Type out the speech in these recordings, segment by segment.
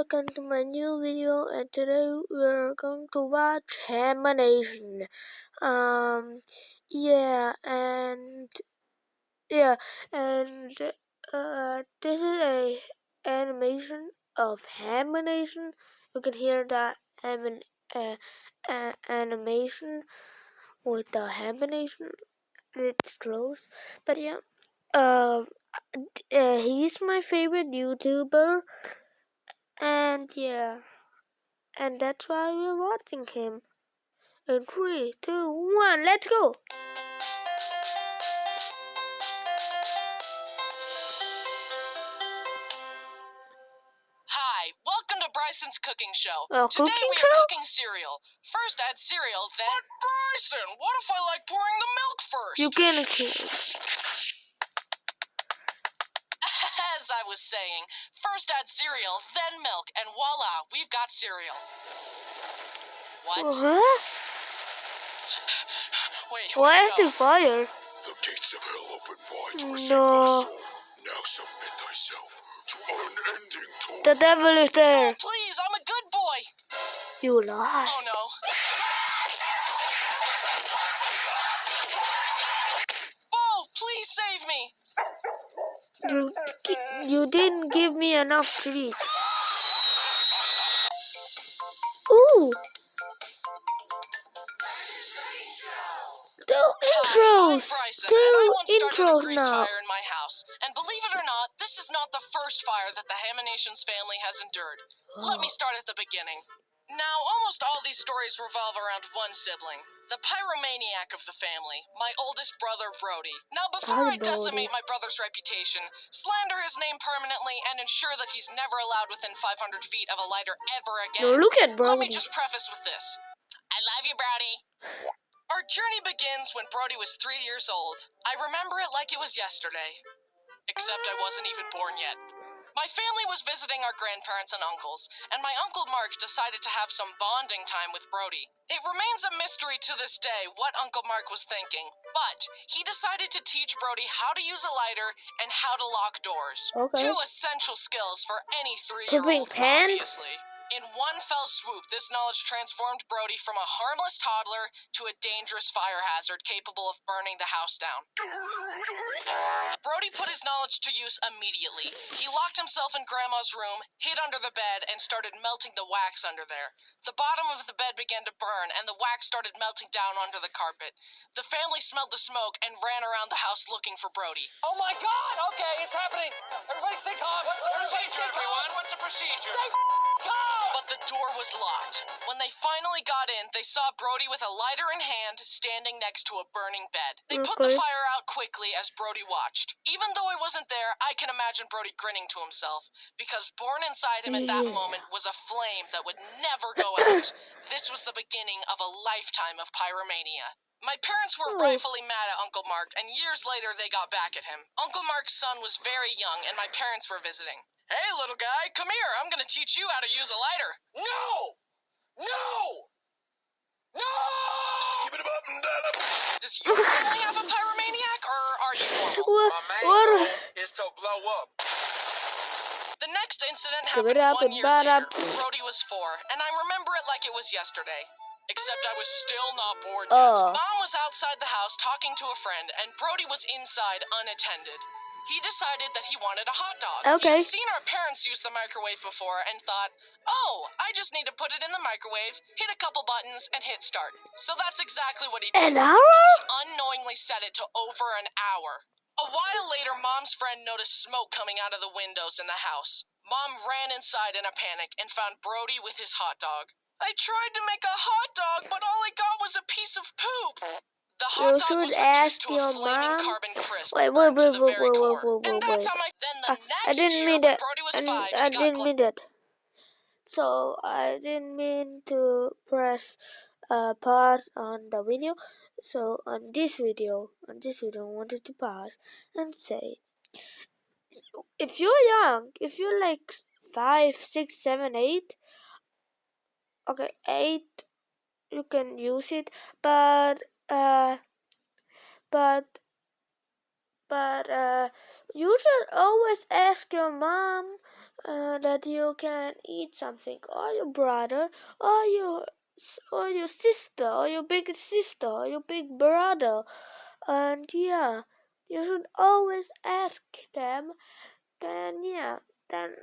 welcome to my new video, and today we're going to watch Haminations. This is a animation of Hamination. You can hear the animation with the Hamination. It's close, but yeah. He's my favorite YouTuber, and yeah, and that's why we're watching him. In 3, 2, 1, let's go! Hi, welcome to Bryson's cooking show. Today we are cooking cereal. First add cereal, then... But Bryson, what if I like pouring the milk first? You can't. As I was saying, first add cereal, then milk, and voila, we've got cereal. What? Wait, Why is the fire? The gates of hell open wide to receive No. thy soul. Now submit thyself to unending torment. The devil is there. No, please, I'm a good boy. You lie. Oh no. Oh, please save me. You didn't give me enough treats. Ooh. Do intros. Bryson, Do and I once started a intros grease now. fire in my house. And believe it or not, this is not the first fire that the Haminations family has endured. Let me start at the beginning. Now, almost all these stories revolve around one sibling, the pyromaniac of the family, my oldest brother, Brody. Now, before I decimate my brother's reputation, slander his name permanently, and ensure that he's never allowed within 500 feet of a lighter ever again, No, look at let me Brody. just preface with this. I love you, Brody. Our journey begins when Brody was 3 years old. I remember it like it was yesterday. Except I wasn't even born yet. My family was visiting our grandparents and uncles, and my Uncle Mark decided to have some bonding time with Brody. It remains a mystery to this day what Uncle Mark was thinking, but he decided to teach Brody how to use a lighter and how to lock doors. Okay. 2 essential skills for any 3-year-old, Pooping pants? obviously. In one fell swoop, this knowledge transformed Brody from a harmless toddler to a dangerous fire hazard capable of burning the house down. Brody put his knowledge to use immediately. He locked himself in Grandma's room, hid under the bed, and started melting the wax under there. The bottom of the bed began to burn, and the wax started melting down onto the carpet. The family smelled the smoke and ran around the house looking for Brody. Oh my God! Okay, it's happening! Everybody stay calm! What's the procedure, everyone? What's the procedure? Stay calm! But the door was locked. When they finally got in, they saw Brody with a lighter in hand, standing next to a burning bed. They put the fire out quickly as Brody watched. Even though I wasn't there, I can imagine Brody grinning to himself, because born inside him at that moment was a flame that would never go out. This was the beginning of a lifetime of pyromania. My parents were rightfully mad at Uncle Mark, and years later they got back at him. Uncle Mark's son was very young, and my parents were visiting. Hey, little guy, come here. I'm going to teach you how to use a lighter. No! No! No! Skip it up and down up. Does your family have a pyromaniac, or are you normal? What? My main goal is to blow up. The next incident happened 1 year later. Brody was 4, and I remember it like it was yesterday. Except I was still not born yet. Mom was outside the house talking to a friend, and Brody was inside unattended. He decided that he wanted a hot dog. Okay. He had seen our parents use the microwave before and thought, oh, I just need to put it in the microwave, hit a couple buttons, and hit start. So that's exactly what he did. An hour? He unknowingly set it to over an hour. A while later, Mom's friend noticed smoke coming out of the windows in the house. Mom ran inside in a panic and found Brody with his hot dog. I tried to make a hot dog, but all I got was a piece of poop. The hot dog was reduced to a flaming carbon crisp. Wait. And that's how then the I next didn't year, mean when that. Brody was 5, I he got didn't mean that. So I didn't mean to press pause on the video. So on this video, I wanted to pause and say, if you're young, if you're like 5, 6, 7, 8, okay, 8, you can use it, but you should always ask your mom that you can eat something, or your brother, or your sister, or your big sister, or your big brother. And yeah, you should always ask them. Then yeah, then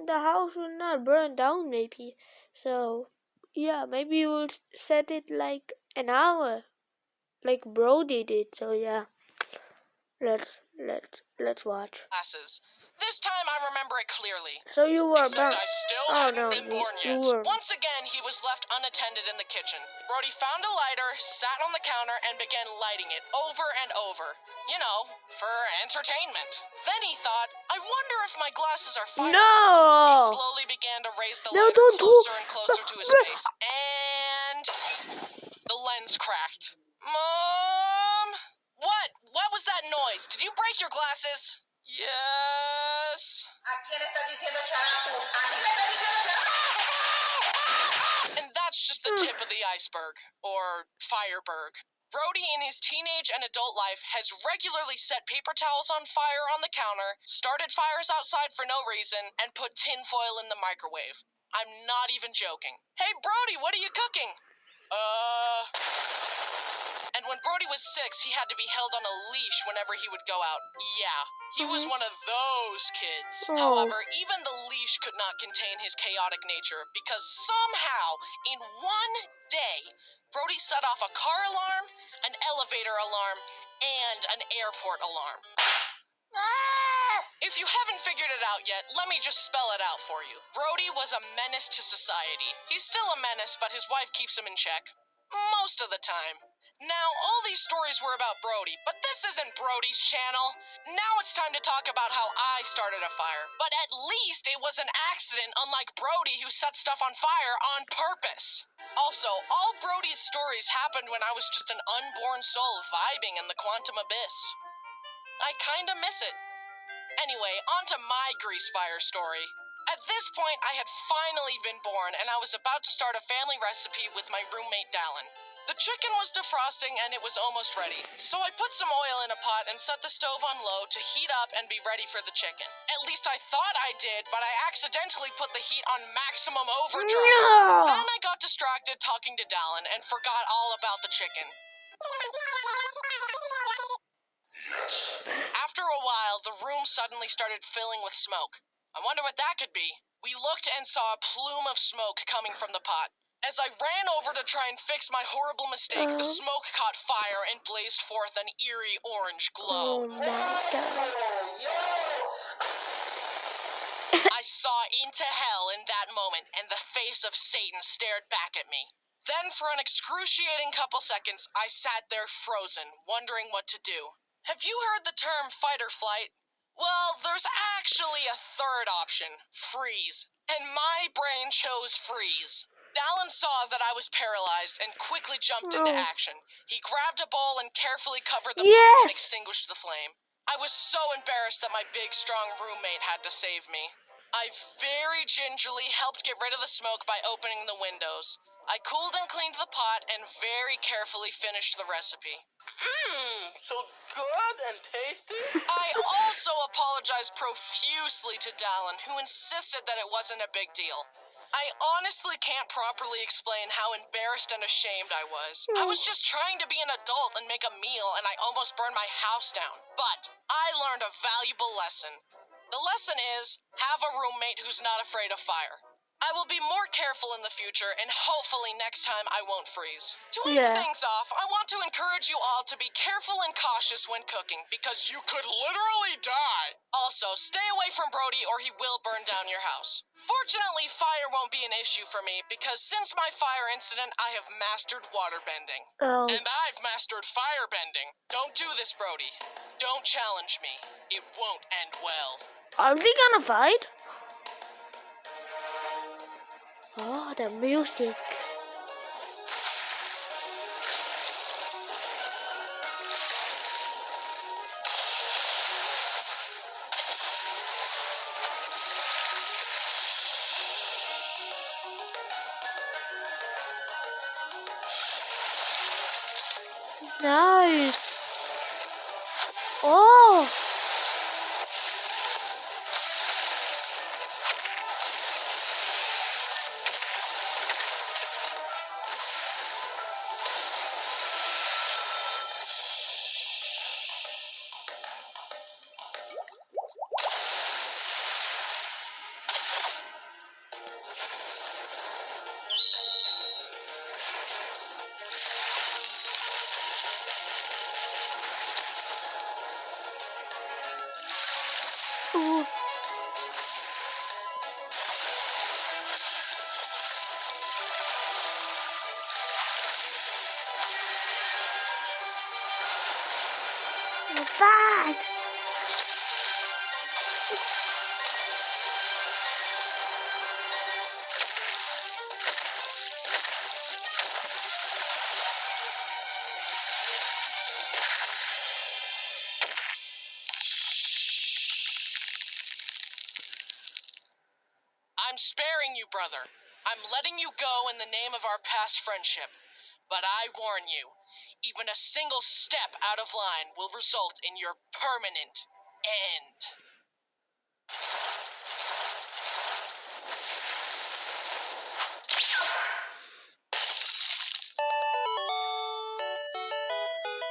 the house will not burn down maybe. So yeah, maybe you will set it like an hour, like Brody did. So yeah, let's watch. Glasses. This time I remember it clearly. So you were Except born. I still Oh hadn't no, been born you yet. were. Once again, he was left unattended in the kitchen. Brody found a lighter, sat on the counter, and began lighting it over and over. You know, for entertainment. Then he thought, I wonder if my glasses are fireproof. He No. slowly began to raise the No, lighter don't closer and closer to his Bro. face. And the lens cracked. Mom? What was that noise? Did you break your glasses? Yes. And that's just the tip of the iceberg, or fireberg. Brody in his teenage and adult life has regularly set paper towels on fire on the counter, started fires outside for no reason, and put tinfoil in the microwave. I'm not even joking. Hey Brody, what are you cooking? And when Brody was 6, he had to be held on a leash whenever he would go out. Yeah, he was one of those kids. Oh. However, even the leash could not contain his chaotic nature because somehow, in one day, Brody set off a car alarm, an elevator alarm, and an airport alarm. If you haven't figured it out yet, let me just spell it out for you. Brody was a menace to society. He's still a menace, but his wife keeps him in check. Most of the time. Now, all these stories were about Brody, but this isn't Brody's channel. Now it's time to talk about how I started a fire. But at least it was an accident, unlike Brody, who set stuff on fire on purpose. Also, all Brody's stories happened when I was just an unborn soul vibing in the quantum abyss. I kinda miss it. Anyway, on to my grease fire story. At this point, I had finally been born, and I was about to start a family recipe with my roommate Dallin. The chicken was defrosting, and it was almost ready. So I put some oil in a pot and set the stove on low to heat up and be ready for the chicken. At least I thought I did, but I accidentally put the heat on maximum overdrive. No. Then I got distracted talking to Dallin and forgot all about the chicken. After a while, the room suddenly started filling with smoke. I wonder what that could be. We looked and saw a plume of smoke coming from the pot. As I ran over to try and fix my horrible mistake, the smoke caught fire and blazed forth an eerie orange glow. Oh my God. I saw into hell in that moment, and the face of Satan stared back at me. Then, for an excruciating couple seconds, I sat there frozen, wondering what to do. Have you heard the term fight or flight? Well, there's actually a third option, freeze. And my brain chose freeze. Dallin saw that I was paralyzed and quickly jumped into action. He grabbed a bowl and carefully covered the pot and extinguished the flame. I was so embarrassed that my big, strong roommate had to save me. I very gingerly helped get rid of the smoke by opening the windows. I cooled and cleaned the pot and very carefully finished the recipe. So good and tasty. I also apologized profusely to Dallin, who insisted that it wasn't a big deal. I honestly can't properly explain how embarrassed and ashamed I was. I was just trying to be an adult and make a meal, and I almost burned my house down. But I learned a valuable lesson. The lesson is, have a roommate who's not afraid of fire. I will be more careful in the future, and hopefully next time I won't freeze. To end things off, I want to encourage you all to be careful and cautious when cooking, because you could literally die. Also, stay away from Brody or he will burn down your house. Fortunately, fire won't be an issue for me, because since my fire incident, I have mastered waterbending. Oh. And I've mastered firebending. Don't do this, Brody. Don't challenge me. It won't end well. Are they gonna fight? Oh, the music. Nice. Oh. fast! I'm sparing you, brother. I'm letting you go in the name of our past friendship. But I warn you, even a single step out of line will result in your permanent end.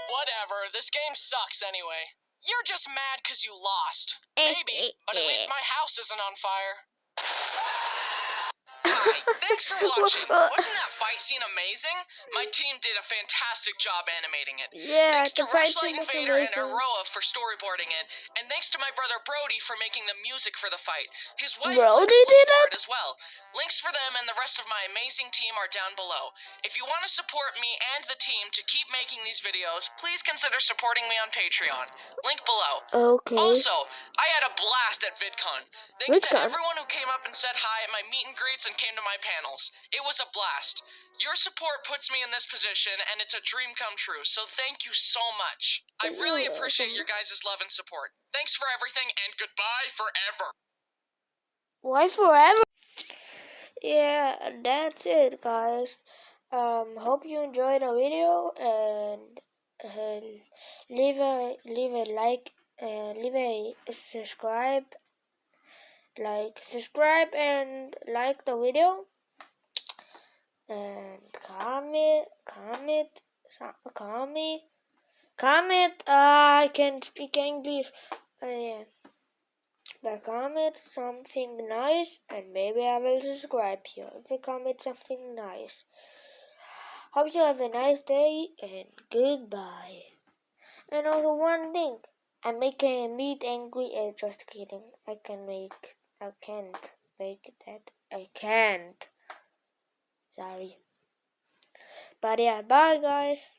Whatever, this game sucks anyway. You're just mad because you lost. Maybe, but at least my house isn't on fire. Hi, thanks for watching. Wasn't that fight scene amazing? My team did a fantastic job animating it. Yeah, Thanks to the fight Rushlight scene and was Vader and amazing. Aroa for storyboarding it, and thanks to my brother Brody for making the music for the fight. His wife Brody played the flute did for it? it as well. Links for them and the rest of my amazing team are down below. If you want to support me and the team to keep making these videos, please consider supporting me on Patreon. Link below. Okay. Also, I had a blast at VidCon. Thanks to VidCon? everyone who came up and said hi at my meet and greets and came to my panels. It was a blast. Your support puts me in this position, and it's a dream come true, so thank you so much. I really appreciate your guys' love and support. Thanks for everything, and goodbye forever. Why forever? Yeah, that's it, guys. Hope you enjoyed the video, and leave a like, leave a subscribe, and like the video, and comment. I can speak English. Yeah. But comment something nice, and maybe I will subscribe to you if you comment something nice. Hope you have a nice day, and goodbye. And also one thing, I'm making a meat angry. Just kidding. I can't make that. I can't. Sorry. But yeah, bye guys.